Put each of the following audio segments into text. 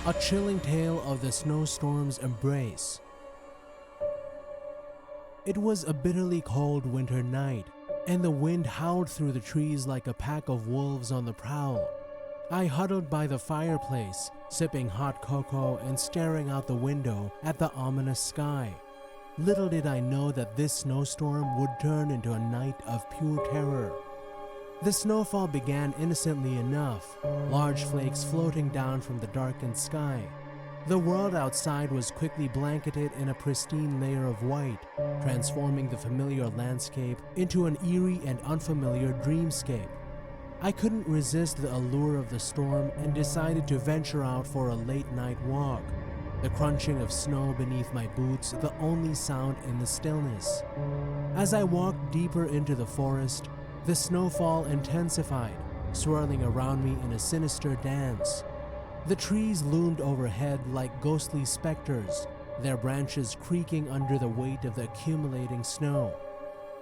A chilling tale of the snowstorm's embrace. It was a bitterly cold winter night, and the wind howled through the trees like a pack of wolves on the prowl. I huddled by the fireplace, sipping hot cocoa and staring out the window at the ominous sky. Little did I know that this snowstorm would turn into a night of pure terror. The snowfall began innocently enough, large flakes floating down from the darkened sky. The world outside was quickly blanketed in a pristine layer of white, transforming the familiar landscape into an eerie and unfamiliar dreamscape. I couldn't resist the allure of the storm and decided to venture out for a late-night walk, the crunching of snow beneath my boots the only sound in the stillness. As I walked deeper into the forest, the snowfall intensified, swirling around me in a sinister dance. The trees loomed overhead like ghostly specters, their branches creaking under the weight of the accumulating snow.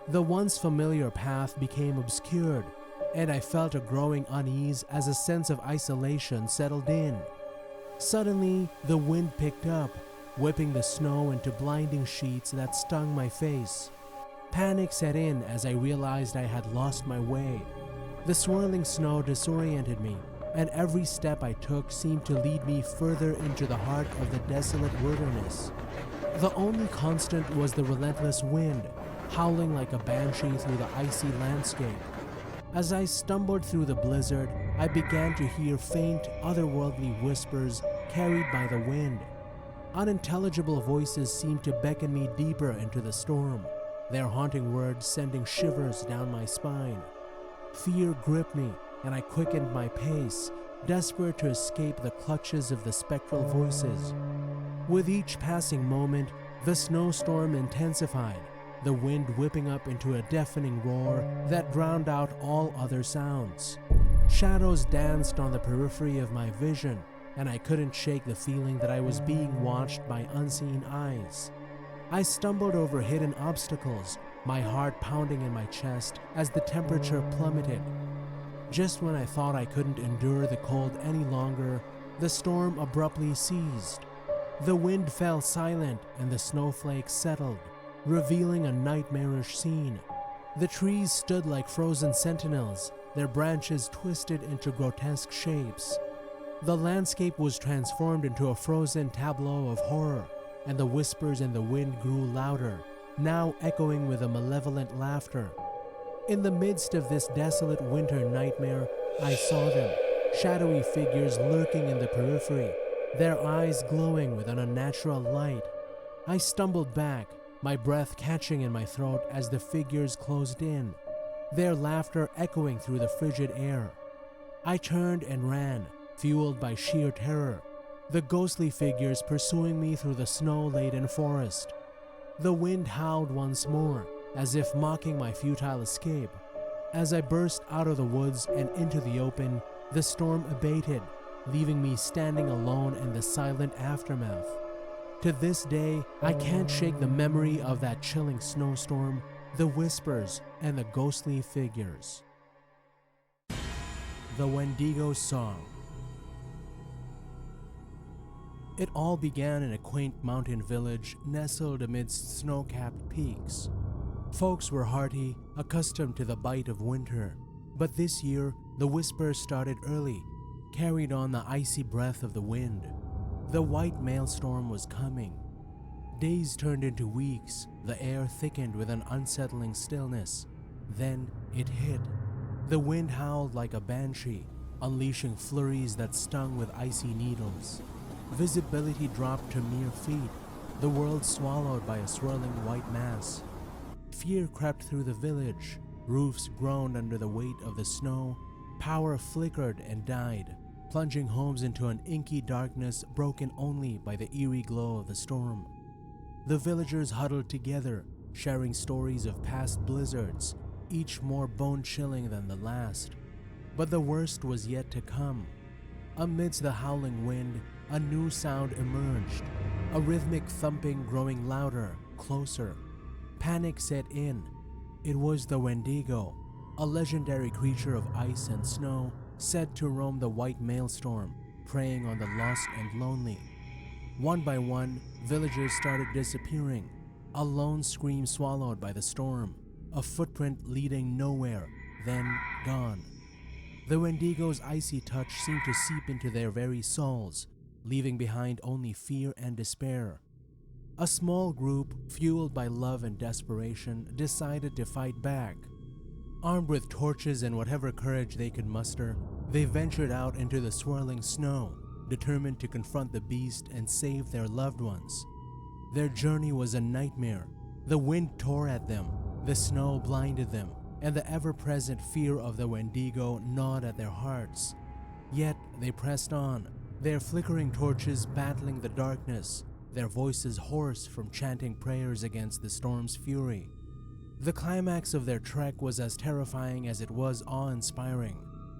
The once familiar path became obscured, and I felt a growing unease as a sense of isolation settled in. Suddenly, the wind picked up, whipping the snow into blinding sheets that stung my face. Panic set in as I realized I had lost my way. The swirling snow disoriented me, and every step I took seemed to lead me further into the heart of the desolate wilderness. The only constant was the relentless wind, howling like a banshee through the icy landscape. As I stumbled through the blizzard, I began to hear faint, otherworldly whispers carried by the wind. Unintelligible voices seemed to beckon me deeper into the storm, their haunting words sending shivers down my spine. Fear gripped me, and I quickened my pace, desperate to escape the clutches of the spectral voices. With each passing moment, the snowstorm intensified, the wind whipping up into a deafening roar that drowned out all other sounds. Shadows danced on the periphery of my vision, and I couldn't shake the feeling that I was being watched by unseen eyes. I stumbled over hidden obstacles, my heart pounding in my chest as the temperature plummeted. Just when I thought I couldn't endure the cold any longer, the storm abruptly ceased. The wind fell silent and the snowflakes settled, revealing a nightmarish scene. The trees stood like frozen sentinels, their branches twisted into grotesque shapes. The landscape was transformed into a frozen tableau of horror, and the whispers in the wind grew louder, now echoing with a malevolent laughter. In the midst of this desolate winter nightmare, I saw them, shadowy figures lurking in the periphery, their eyes glowing with an unnatural light. I stumbled back, my breath catching in my throat as the figures closed in, their laughter echoing through the frigid air. I turned and ran, fueled by sheer terror, the ghostly figures pursuing me through the snow-laden forest. The wind howled once more, as if mocking my futile escape. As I burst out of the woods and into the open, the storm abated, leaving me standing alone in the silent aftermath. To this day, I can't shake the memory of that chilling snowstorm, the whispers, and the ghostly figures. The Wendigo Song. It all began in a quaint mountain village nestled amidst snow-capped peaks. Folks were hearty, accustomed to the bite of winter, but this year, the whispers started early, carried on the icy breath of the wind. The white maelstrom was coming. Days turned into weeks, the air thickened with an unsettling stillness. Then it hit. The wind howled like a banshee, unleashing flurries that stung with icy needles. Visibility dropped to mere feet, the world swallowed by a swirling white mass. Fear crept through the village, roofs groaned under the weight of the snow, power flickered and died, plunging homes into an inky darkness broken only by the eerie glow of the storm. The villagers huddled together, sharing stories of past blizzards, each more bone-chilling than the last. But the worst was yet to come. Amidst the howling wind, a new sound emerged, a rhythmic thumping growing louder, closer. Panic set in. It was the Wendigo, a legendary creature of ice and snow, said to roam the white maelstrom, preying on the lost and lonely. One by one, villagers started disappearing, a lone scream swallowed by the storm, a footprint leading nowhere, then gone. The Wendigo's icy touch seemed to seep into their very souls, leaving behind only fear and despair. A small group, fueled by love and desperation, decided to fight back. Armed with torches and whatever courage they could muster, they ventured out into the swirling snow, determined to confront the beast and save their loved ones. Their journey was a nightmare. The wind tore at them, the snow blinded them, and the ever-present fear of the Wendigo gnawed at their hearts. Yet they pressed on, their flickering torches battling the darkness, their voices hoarse from chanting prayers against the storm's fury. The climax of their trek was as terrifying as it was awe-inspiring.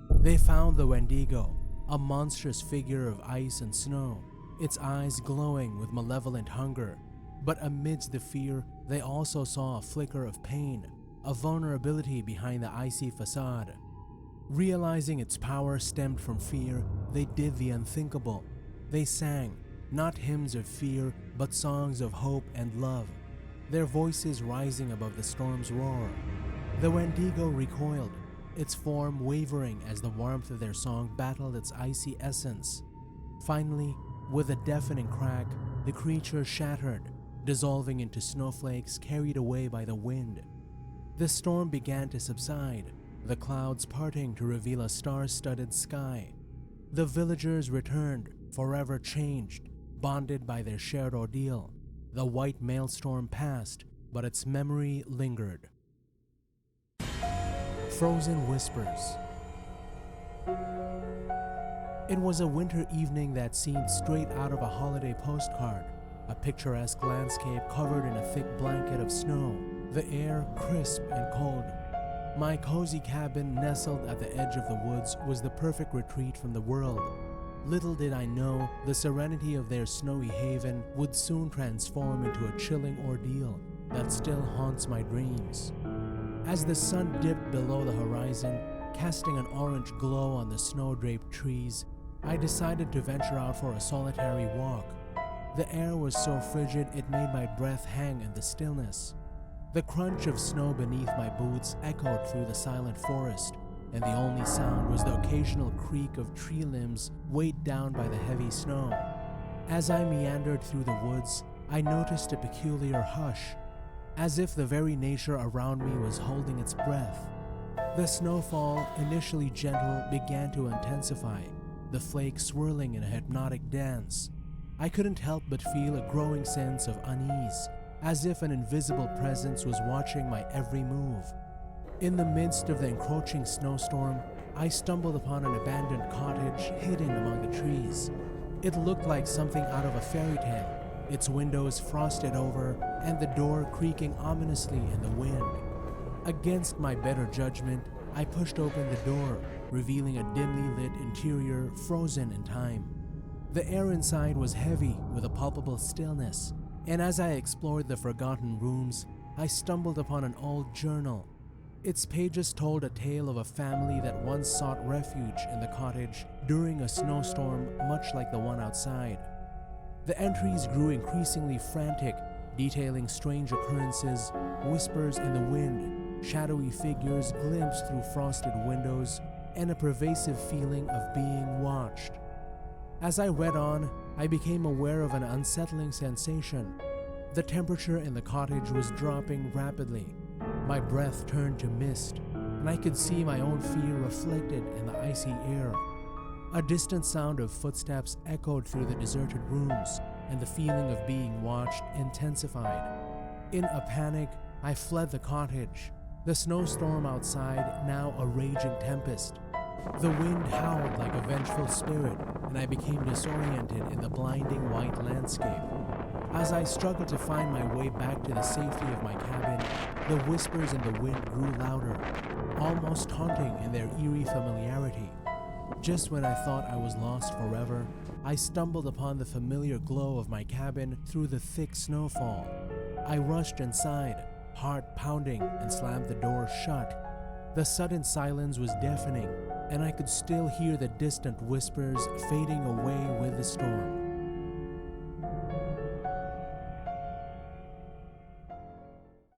They found the Wendigo, a monstrous figure of ice and snow, its eyes glowing with malevolent hunger. But amidst the fear, they also saw a flicker of pain, a vulnerability behind the icy facade. Realizing its power stemmed from fear, they did the unthinkable. They sang, not hymns of fear, but songs of hope and love, their voices rising above the storm's roar. The Wendigo recoiled, its form wavering as the warmth of their song battled its icy essence. Finally, with a deafening crack, the creature shattered, dissolving into snowflakes carried away by the wind. The storm began to subside, the clouds parting to reveal a star-studded sky. The villagers returned, forever changed, bonded by their shared ordeal. The white maelstrom passed, but its memory lingered. Frozen Whispers. It was a winter evening that seemed straight out of a holiday postcard, a picturesque landscape covered in a thick blanket of snow, the air crisp and cold. My cozy cabin nestled at the edge of the woods was the perfect retreat from the world. Little did I know, the serenity of their snowy haven would soon transform into a chilling ordeal that still haunts my dreams. As the sun dipped below the horizon, casting an orange glow on the snow-draped trees, I decided to venture out for a solitary walk. The air was so frigid it made my breath hang in the stillness. The crunch of snow beneath my boots echoed through the silent forest, and the only sound was the occasional creak of tree limbs weighed down by the heavy snow. As I meandered through the woods, I noticed a peculiar hush, as if the very nature around me was holding its breath. The snowfall, initially gentle, began to intensify, the flakes swirling in a hypnotic dance. I couldn't help but feel a growing sense of unease, as if an invisible presence was watching my every move. In the midst of the encroaching snowstorm, I stumbled upon an abandoned cottage hidden among the trees. It looked like something out of a fairy tale, its windows frosted over and the door creaking ominously in the wind. Against my better judgment, I pushed open the door, revealing a dimly lit interior frozen in time. The air inside was heavy with a palpable stillness, and as I explored the forgotten rooms, I stumbled upon an old journal. Its pages told a tale of a family that once sought refuge in the cottage during a snowstorm much like the one outside. The entries grew increasingly frantic, detailing strange occurrences, whispers in the wind, shadowy figures glimpsed through frosted windows, and a pervasive feeling of being watched. As I read on, I became aware of an unsettling sensation. The temperature in the cottage was dropping rapidly. My breath turned to mist, and I could see my own fear reflected in the icy air. A distant sound of footsteps echoed through the deserted rooms, and the feeling of being watched intensified. In a panic, I fled the cottage, the snowstorm outside now a raging tempest. The wind howled like a vengeful spirit, and I became disoriented in the blinding white landscape. As I struggled to find my way back to the safety of my cabin, the whispers in the wind grew louder, almost haunting in their eerie familiarity. Just when I thought I was lost forever, I stumbled upon the familiar glow of my cabin through the thick snowfall. I rushed inside, heart pounding, and slammed the door shut. The sudden silence was deafening, and I could still hear the distant whispers fading away with the storm.